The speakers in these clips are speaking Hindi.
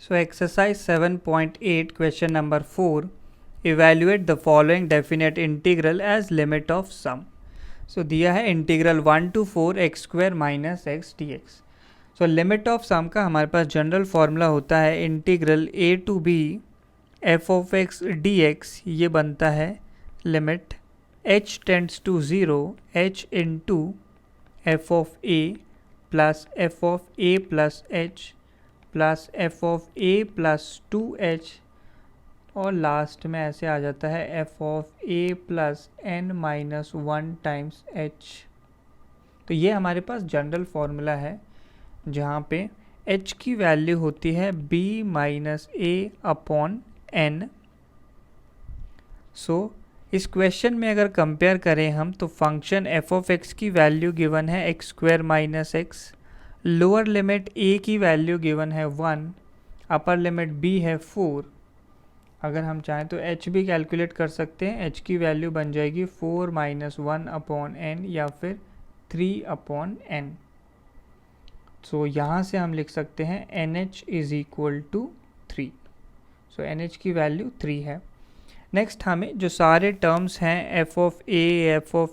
So exercise 7.8 question number 4, evaluate the following definite integral as limit of sum. So दिया है integral 1 to 4 x square minus x D X. So limit of sum का हमारे पास जनरल फार्मूला होता है integral a to b f of x D X. ये बनता है limit h tends to 0 h into F of a plus F of a plus h plus F of a plus 2h और लास्ट में ऐसे आ जाता है F of a plus n minus 1 times h. तो ये हमारे पास जनरल फार्मूला है जहाँ पे h की वैल्यू होती है b minus a upon n. सो इस क्वेश्चन में अगर कंपेयर करें हम तो फंक्शन एफ ऑफ एक्स की वैल्यू गिवन है x square minus x, lower limit a की वैल्यू गिवन है 1, अपर लिमिट b है 4. अगर हम चाहें तो h भी कैलकुलेट कर सकते हैं. h की वैल्यू बन जाएगी 4 माइनस 1 अपॉन n या फिर 3 अपॉन n. सो यहाँ से हम लिख सकते हैं NH is equal to 3. So NH की वैल्यू 3 है. नेक्स्ट हमें जो सारे टर्म्स हैं f of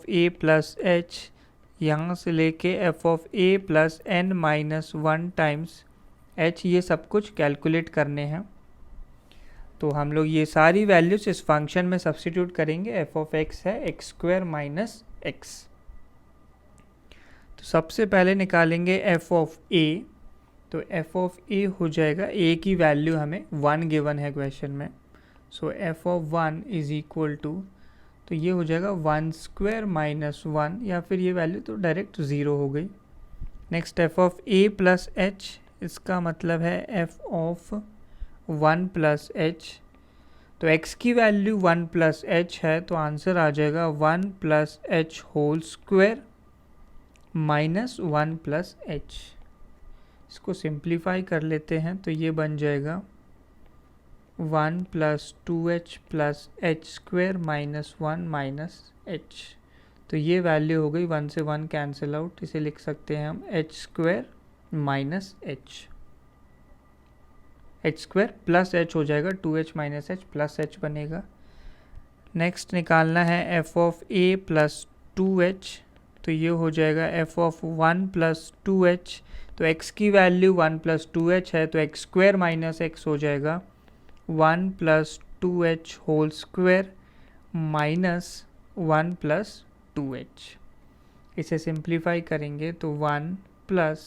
A plus h यहाँ से लेके f of A plus N minus 1 times h, ये सब कुछ कैलकुलेट करने हैं. तो हम लोग ये सारी वैल्यूज इस फंक्शन में सब्स्टिट्यूट करेंगे. एफ ऑफ एक्स है एक्स स्क्वायर माइनस एक्स. तो सबसे पहले निकालेंगे एफ ऑफ ए. तो एफ ऑफ ए हो जाएगा, ए की वैल्यू हमें 1 गिवन है क्वेश्चन में. So F of 1 is equal to, तो ये हो जाएगा 1 स्क्वायर माइनस 1 या फिर ये वैल्यू तो डायरेक्ट 0 हो गई. Next f of A plus h, इसका मतलब है एफ ऑफ 1 प्लस एच. तो x की वैल्यू 1 प्लस एच है तो आंसर आ जाएगा 1 plus h whole square minus 1 plus h. इसको सिंप्लीफाई कर लेते हैं तो ये बन जाएगा 1 plus 2h plus h square minus 1 minus h. तो ये वैल्यू हो गई 1 से 1 कैंसिल आउट. इसे लिख सकते हैं हम H square minus H. H square plus H हो जाएगा, 2h minus H plus H बनेगा. नेक्स्ट निकालना है F of A plus 2h. तो ये हो जाएगा एफ ऑफ 1 प्लस 2h. तो x की वैल्यू 1 प्लस 2h है तो एक्स स्क्वायर माइनस एक्स हो जाएगा 1 plus 2h whole square minus 1 plus 2h. इसे सिंप्लीफाई करेंगे तो 1 प्लस,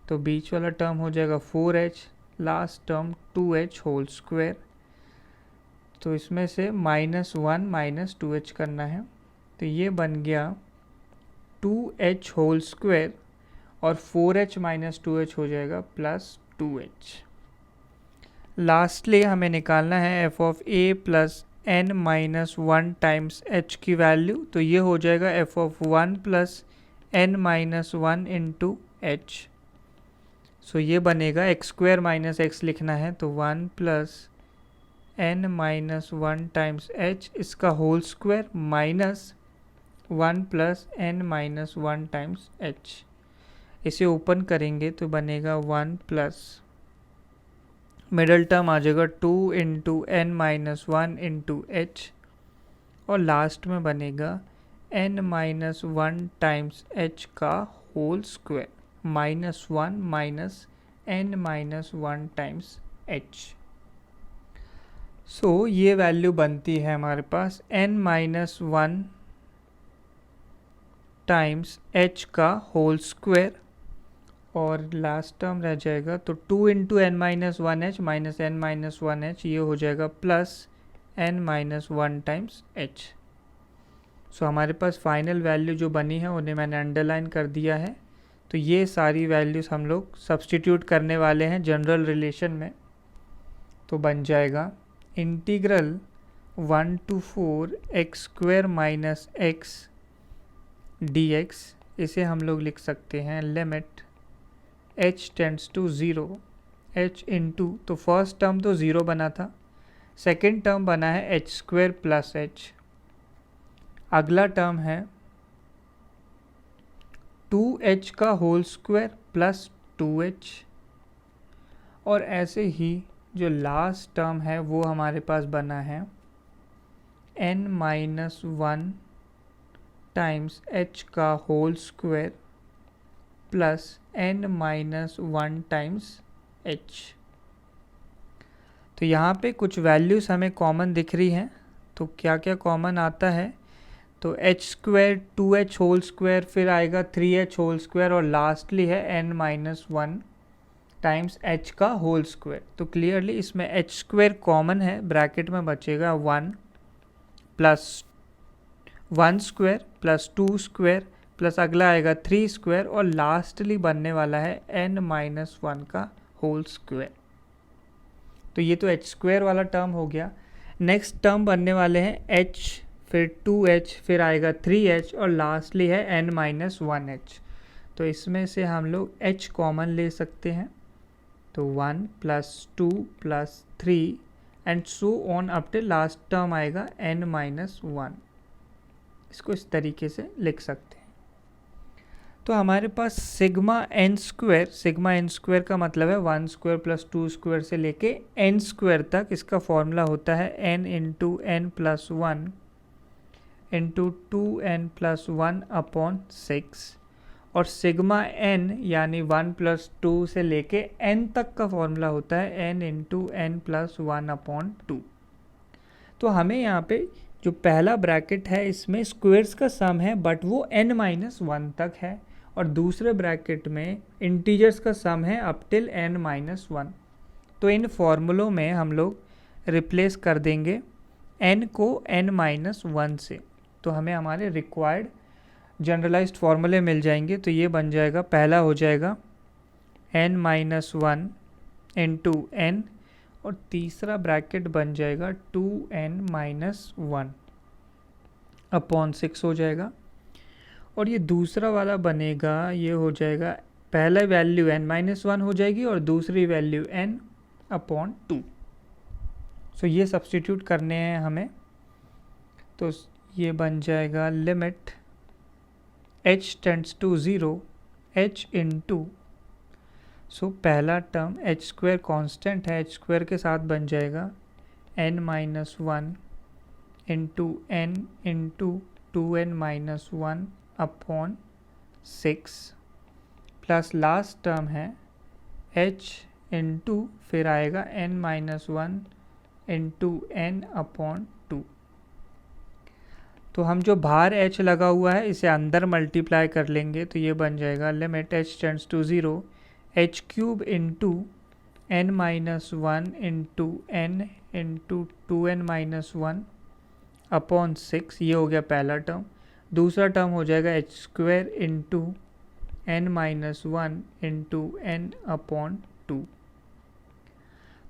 तो बीच वाला टर्म हो जाएगा 4h, last term 2h whole square. तो इसमें से माइनस 1 माइनस 2h करना है. तो ये बन गया 2h होल स्क्वायर और 4h माइनस 2h हो जाएगा प्लस 2h. लास्टली हमें निकालना है F of A plus N minus 1 times H की वैल्यू. तो ये हो जाएगा F of 1 plus N minus 1 into H. So ये बनेगा एक्स स्क्वायर माइनस एक्स लिखना है तो 1 plus N minus 1 times H, इसका whole square minus 1 plus N minus 1 times H. इसे ओपन करेंगे तो बनेगा 1 प्लस, मिडल टर्म आ जाएगा 2 into N minus 1 into H और लास्ट में बनेगा एन माइनस 1 टाइम्स एच का whole square minus 1 minus N minus 1 times H. So ये वैल्यू बनती है हमारे पास एन माइनस 1 टाइम्स एच का होल स्क्वायर और लास्ट टर्म रह जाएगा तो 2 into N minus 1h minus N minus 1h, ये हो जाएगा plus N minus 1 times H. सो हमारे पास फाइनल वैल्यू जो बनी है उन्हें मैंने अंडरलाइन कर दिया है. तो ये सारी वैल्यूज़ हम लोग सब्स्टिट्यूट करने वाले हैं जनरल रिलेशन में. तो बन जाएगा integral 1 to 4 x square minus x D x. इसे हम लोग लिख सकते हैं limit h tends to 0 h into, तो फर्स्ट टर्म तो 0 बना था, सेकेंड टर्म बना है एच स्क्वायर प्लस एच. अगला टर्म है 2h का होल स्क्वायर प्लस 2h और ऐसे ही जो लास्ट टर्म है वो हमारे पास बना है n-1 टाइम्स h का whole square plus n-1 times h। तो यहाँ पे कुछ वैल्यूज़ हमें कॉमन दिख रही हैं, तो क्या क्या कॉमन आता है, तो h square 2h whole square, फिर आएगा 3h होल स्क्वायर और लास्टली है n-1 टाइम्स h का होल स्क्वायर। तो क्लियरली इसमें h स्क्वायर कॉमन है, ब्रैकेट में बचेगा 1 plus 1 square plus 2 square plus अगला आएगा 3 स्क्वायर और लास्टली बनने वाला है n-1 का होल स्क्वायर। तो ये तो h स्क्वायर वाला टर्म हो गया। नेक्स्ट टर्म बनने वाले हैं h, फिर 2h, फिर आएगा 3h और लास्टली है n-1h। तो इसमें से हम लोग h कॉमन ले सकते हैं, तो 1 plus 2 plus 3 and so on up till last term आएगा n-1। इसको इस तरीके से लिख सकते हैं। तो हमारे पास सिग्मा एन स्क्वायर का मतलब है 1 स्क्वायर प्लस 2 स्क्वायर से लेके n स्क्वायर तक। इसका फॉर्मूला होता है n into n plus 1 into 2n plus 1 upon 6 और सिग्मा n यानी 1 प्लस 2 से लेके n तक का फॉर्मूला होता है n into n plus 1 upon 2। तो हमें यहाँ पे जो पहला ब्रैकेट है इसमें स्क्वायर्स का सम है बट वो n-1 तक है और दूसरे ब्रैकेट में इंटीजर्स का सम है अप टिल n-1। तो इन फॉर्मूलों में हम लोग रिप्लेस कर देंगे n को n-1 से, तो हमें हमारे रिक्वायर्ड जनरलाइज्ड फॉर्मूले मिल जाएंगे। तो ये बन जाएगा, पहला हो जाएगा n-1 इंटू n और तीसरा ब्रैकेट बन जाएगा 2n-1 अपॉन 6 हो जाएगा और ये दूसरा वाला बनेगा, ये हो जाएगा, पहला वैल्यू n-1 हो जाएगी और दूसरी वैल्यू n अपॉन 2। सो ये सब्स्टिट्यूट करने हैं हमें, तो ये बन जाएगा limit h tends to 0 h into, so पहला टर्म h स्क्वायर कॉन्स्टेंट है, h स्क्वायर के साथ बन जाएगा n-1 into n into 2n-1 upon 6 plus last term है h इंटू, फिर आएगा n-1 इंटू n अपॉन 2। तो हम जो बाहर h लगा हुआ है इसे अंदर मल्टीप्लाई कर लेंगे, तो ये बन जाएगा limit h tends to 0 h cube into n-1 into n into 2n-1 upon 6। ये हो गया पहला टर्म। दूसरा टर्म हो जाएगा h square into n-1 into n upon 2।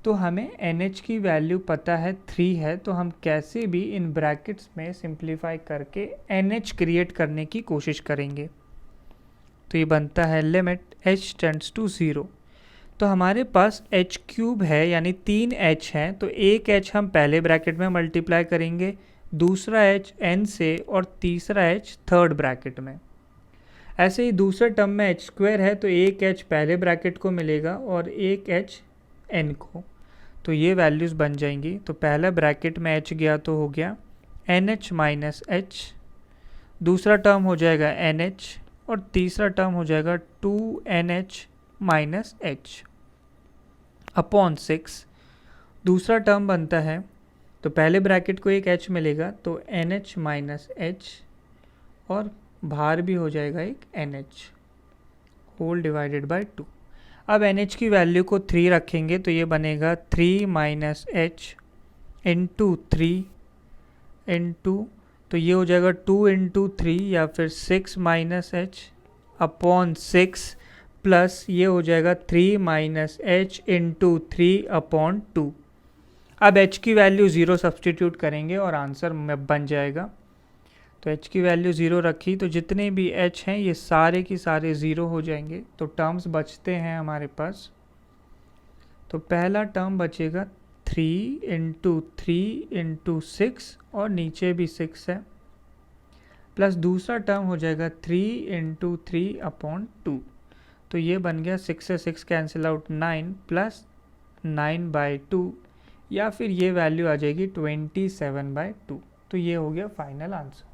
तो हमें NH की वैल्यू पता है 3 है, तो हम कैसे भी इन ब्रैकेट्स में सिंप्लीफाई करके NH क्रिएट करने की कोशिश करेंगे। तो ये बनता है लिमिट h टेंड्स टू 0। तो हमारे पास h क्यूब है यानी 3h है, तो एक h हम पहले ब्रैकेट में मल्टीप्लाई करेंगे, दूसरा h n से और तीसरा h थर्ड ब्रैकेट में। ऐसे ही दूसरे टर्म में h स्क्वायर है, तो एक h पहले ब्रैकेट को मिलेगा और एक h n को, तो ये वैल्यूज़ बन जाएंगी। तो पहला ब्रैकेट में h गया तो हो गया NH माइनस h, दूसरा टर्म हो जाएगा NH और तीसरा टर्म हो जाएगा 2NH माइनस h अपॉन 6। दूसरा टर्म बनता है, तो पहले ब्रैकेट को एक h मिलेगा तो NH माइनस h और बाहर भी हो जाएगा एक NH होल डिवाइडेड बाय 2। अब NH की वैल्यू को 3 रखेंगे तो ये बनेगा 3 माइनस h इंटू 3 इंटू, तो ये हो जाएगा 2 इंटू 3 या फिर 6 माइनस h अपॉन 6 प्लस ये हो जाएगा 3 माइनस h इंटू 3 अपॉन 2। अब h की वैल्यू 0 सब्सटीट्यूट करेंगे और आंसर बन जाएगा। तो h की वैल्यू 0 रखी तो जितने भी h हैं ये सारे की सारे 0 हो जाएंगे, तो टर्म्स बचते हैं हमारे पास। तो पहला टर्म बचेगा 3 इंटू 3 इंटू 6 और नीचे भी 6 है, प्लस दूसरा टर्म हो जाएगा 3 इंटू 3 अपॉन 2। तो ये बन गया 6 से 6 कैंसिल आउट 9 प्लस 9/2 या फिर ये वैल्यू आ जाएगी 27/2। तो ये हो गया फाइनल आंसर।